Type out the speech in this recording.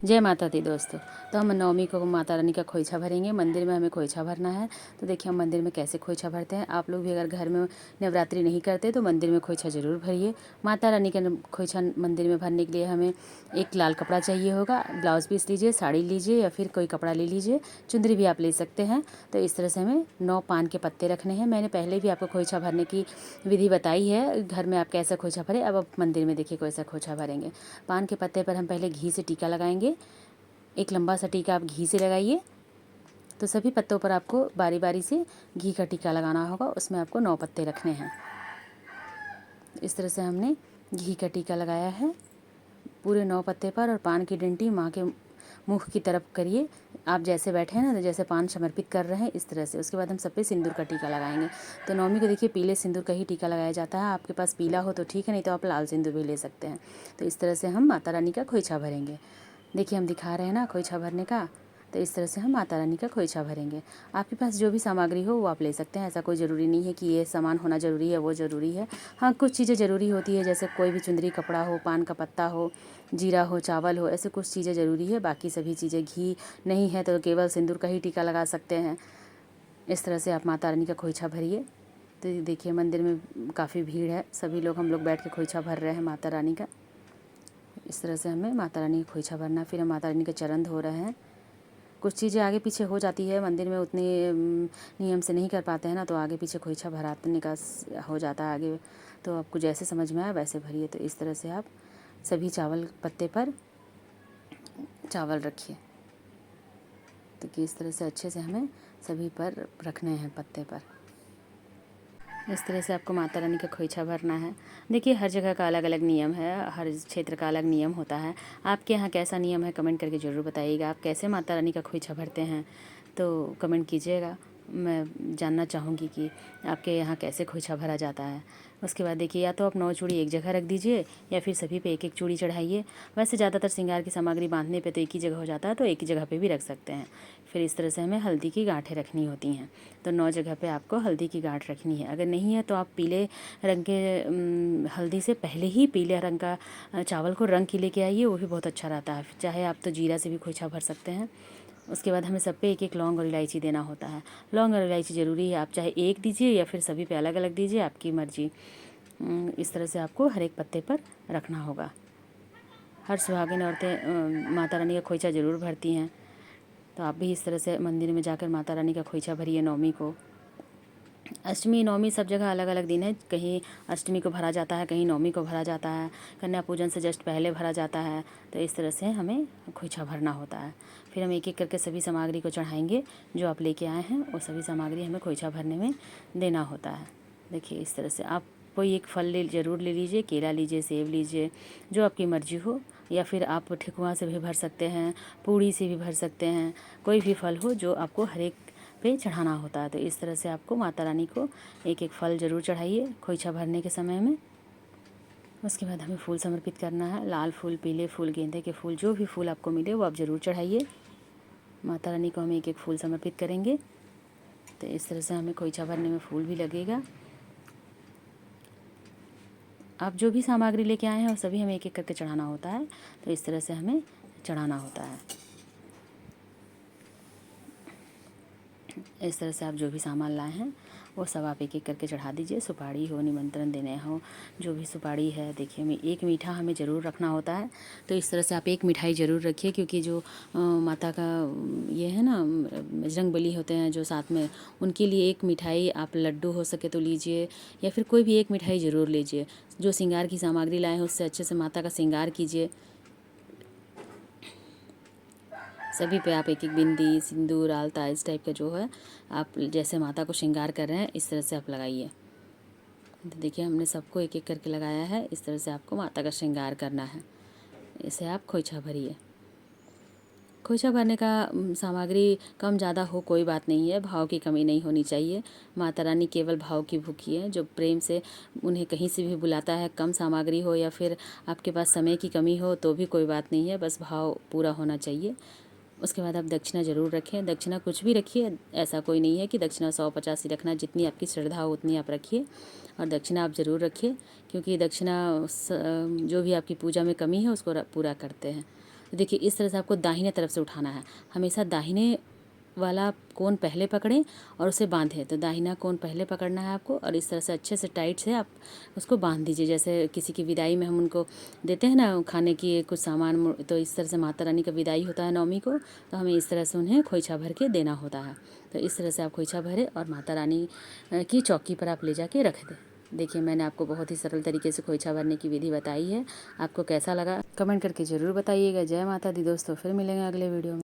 जय माता दी दोस्तों। तो हम नवमी को माता रानी का खोइछा भरेंगे। मंदिर में हमें खोइछा भरना है। तो देखिए हम मंदिर में कैसे खोइछा भरते हैं। आप लोग भी अगर घर में नवरात्रि नहीं करते तो मंदिर में खोइछा ज़रूर भरिए। माता रानी का खोइछा मंदिर में भरने के लिए हमें एक लाल कपड़ा चाहिए होगा। ब्लाउज पीस लीजिए, साड़ी लीजिए या फिर कोई कपड़ा ले लीजिए, चुंदरी भी आप ले सकते हैं। तो इस तरह से हमें 9 पान के पत्ते रखने हैं। मैंने पहले भी आपको खोइछा भरने की विधि बताई है, घर में आप कैसा खोइछा भरें। अब आप मंदिर में देखिए कैसा खोइछा भरेंगे। पान के पत्ते पर हम पहले घी से टीका लगाएंगे। एक लंबा सा टीका आप घी से लगाइए। तो सभी पत्तों पर आपको बारी बारी से घी का टीका लगाना होगा। उसमें आपको 9 पत्ते रखने हैं। इस तरह से हमने घी का टीका लगाया है पूरे 9 पत्ते पर। और पान की डंडी माँ के मुख की तरफ करिए। आप जैसे बैठे हैं ना, तो जैसे पान समर्पित कर रहे हैं इस तरह से। उसके बाद हम सब पे सिंदूर का टीका लगाएंगे। तो नवमी को देखिए पीले सिंदूर का ही टीका लगाया जाता है। आपके पास पीला हो तो ठीक है, नहीं तो आप लाल सिंदूर भी ले सकते हैं। तो इस तरह से हम माता रानी का खोइछा भरेंगे। देखिए हम दिखा रहे हैं ना खोइछा भरने का। तो इस तरह से हम माता रानी का खोइछा भरेंगे। आपके पास जो भी सामग्री हो वो आप ले सकते हैं। ऐसा कोई ज़रूरी नहीं है कि ये सामान होना ज़रूरी है, वो ज़रूरी है। हाँ, कुछ चीज़ें ज़रूरी होती है, जैसे कोई भी चुंदरी कपड़ा हो, पान का पत्ता हो, जीरा हो, चावल हो, ऐसे कुछ चीज़ें ज़रूरी है। बाकी सभी चीज़ें, घी नहीं है तो केवल सिंदूर का ही टीका लगा सकते हैं। इस तरह से आप माता रानी का खोइछा भरिए। तो देखिए मंदिर में काफ़ी भीड़ है, सभी लोग हम लोग बैठ के खोइछा भर रहे हैं माता रानी का। इस तरह से हमें माता रानी का खोइछा भरना। फिर हम माता रानी के चरण धो रहे हैं। कुछ चीज़ें आगे पीछे हो जाती है, मंदिर में उतनी नियम से नहीं कर पाते हैं ना, तो आगे पीछे खोइछा भराने का हो जाता है आगे। तो आपको जैसे समझ में आए वैसे भरिए। तो इस तरह से आप सभी चावल पत्ते पर चावल रखिए। तो कि इस तरह से अच्छे से हमें सभी पर रखने हैं पत्ते पर। इस तरह से आपको माता रानी का खोइछा भरना है। देखिए हर जगह का अलग अलग नियम है, हर क्षेत्र का अलग नियम होता है। आपके यहाँ कैसा नियम है कमेंट करके ज़रूर बताइएगा। आप कैसे माता रानी का खोइछा भरते हैं तो कमेंट कीजिएगा। मैं जानना चाहूँगी कि आपके यहाँ कैसे खोइछा भरा जाता है। उसके बाद देखिए या तो आप 9 चूड़ी एक जगह रख दीजिए या फिर सभी पे एक एक चूड़ी चढ़ाइए। वैसे ज़्यादातर श्रृंगार की सामग्री बांधने पे तो एक ही जगह हो जाता है, तो एक ही जगह पे भी रख सकते हैं। फिर इस तरह से हमें हल्दी की गांठें रखनी होती हैं। तो 9 जगह पे आपको हल्दी की गांठ रखनी है। अगर नहीं है तो आप पीले रंग के हल्दी से पहले ही पीले रंग का चावल को रंग के लेके आइए, वो भी बहुत अच्छा रहता है। चाहे आप तो जीरा से भी खोइछा भर सकते हैं। उसके बाद हमें सब पे एक एक लौंग और इलायची देना होता है। लौंग और इलायची ज़रूरी है, आप चाहे एक दीजिए या फिर सभी पे अलग अलग दीजिए, आपकी मर्जी। इस तरह से आपको हर एक पत्ते पर रखना होगा। हर सुहागिन औरतें माता रानी का खोइछा ज़रूर भरती हैं। तो आप भी इस तरह से मंदिर में जाकर माता रानी का खोइछा भरिए नवमी को। अष्टमी नवमी सब जगह अलग अलग दिन है। कहीं अष्टमी को भरा जाता है, कहीं नवमी को भरा जाता है, कन्या पूजन से जस्ट पहले भरा जाता है। तो इस तरह से हमें खोइछा भरना होता है। फिर हम एक एक करके सभी सामग्री को चढ़ाएंगे। जो आप लेके आए हैं वो सभी सामग्री हमें खोइछा भरने में देना होता है। देखिए इस तरह से आप कोई एक फल ज़रूर ले लीजिए। केला लीजिए, सेब लीजिए, जो आपकी मर्जी हो। या फिर आप ठेकुआ से भी भर सकते हैं, पूड़ी से भी भर सकते हैं। कोई भी फल हो जो आपको हर एक पे चढ़ाना होता है। तो इस तरह से आपको माता रानी को एक एक फल ज़रूर चढ़ाइए खोइछा भरने के समय में। उसके बाद हमें फूल समर्पित करना है। लाल फूल, पीले फूल, गेंदे के फूल, जो भी फूल आपको मिले वो आप ज़रूर चढ़ाइए। माता रानी को हम एक एक फूल समर्पित करेंगे। तो इस तरह से हमें खोइछा भरने में फूल भी लगेगा। आप जो भी सामग्री लेके आए हैं वो सभी हमें एक एक करके चढ़ाना होता है। तो इस तरह से हमें चढ़ाना होता है। इस तरह से आप जो भी सामान लाए हैं वो सब आप एक एक करके चढ़ा दीजिए। सुपारी हो, निमंत्रण देने हो, जो भी सुपारी है। देखिए हमें एक मीठा हमें ज़रूर रखना होता है। तो इस तरह से आप एक मिठाई ज़रूर रखिए, क्योंकि जो माता का ये है ना बजरंग बली होते हैं जो साथ में, उनके लिए एक मिठाई आप लड्डू हो सके तो लीजिए, या फिर कोई भी एक मिठाई ज़रूर लीजिए। जो श्रृंगार की सामग्री लाए हैं उससे अच्छे से माता का श्रृंगार कीजिए। सभी पे आप एक एक बिंदी, सिंदूर, आलता, इस टाइप का जो है आप जैसे माता को श्रृंगार कर रहे हैं इस तरह से आप लगाइए। तो देखिए हमने सबको एक एक करके लगाया है। इस तरह से आपको माता का श्रृंगार करना है। इसे आप खोइछा भरिए। खोइछा भरने का सामग्री कम ज़्यादा हो कोई बात नहीं है, भाव की कमी नहीं होनी चाहिए। माता रानी केवल भाव की भूखी है, जो प्रेम से उन्हें कहीं से भी बुलाता है। कम सामग्री हो या फिर आपके पास समय की कमी हो तो भी कोई बात नहीं है, बस भाव पूरा होना चाहिए। उसके बाद आप दक्षिणा ज़रूर रखें। दक्षिणा कुछ भी रखिए, ऐसा कोई नहीं है कि दक्षिणा 100-50 ही रखना। जितनी आपकी श्रद्धा हो उतनी आप रखिए, और दक्षिणा आप ज़रूर रखिए, क्योंकि दक्षिणा जो भी आपकी पूजा में कमी है उसको पूरा करते हैं। तो देखिए इस तरह से आपको दाहिने तरफ से उठाना है। हमेशा दाहिने वाला कोन पहले पकड़ें और उसे बांधें। तो दाहिना कोन पहले पकड़ना है आपको और इस तरह से अच्छे से टाइट से आप उसको बांध दीजिए। जैसे किसी की विदाई में हम उनको देते हैं ना खाने की कुछ सामान, तो इस तरह से माता रानी का विदाई होता है नवमी को, तो हमें इस तरह से उन्हें खोइछा भर के देना होता है। तो इस तरह से आप खोइछा भरें और माता रानी की चौकी पर आप ले जाके रख दें। देखिए मैंने आपको बहुत ही सरल तरीके से खोइछा भरने की विधि बताई है। आपको कैसा लगा कमेंट करके ज़रूर बताइएगा। जय माता दी दोस्तों, फिर मिलेंगे अगले वीडियो में।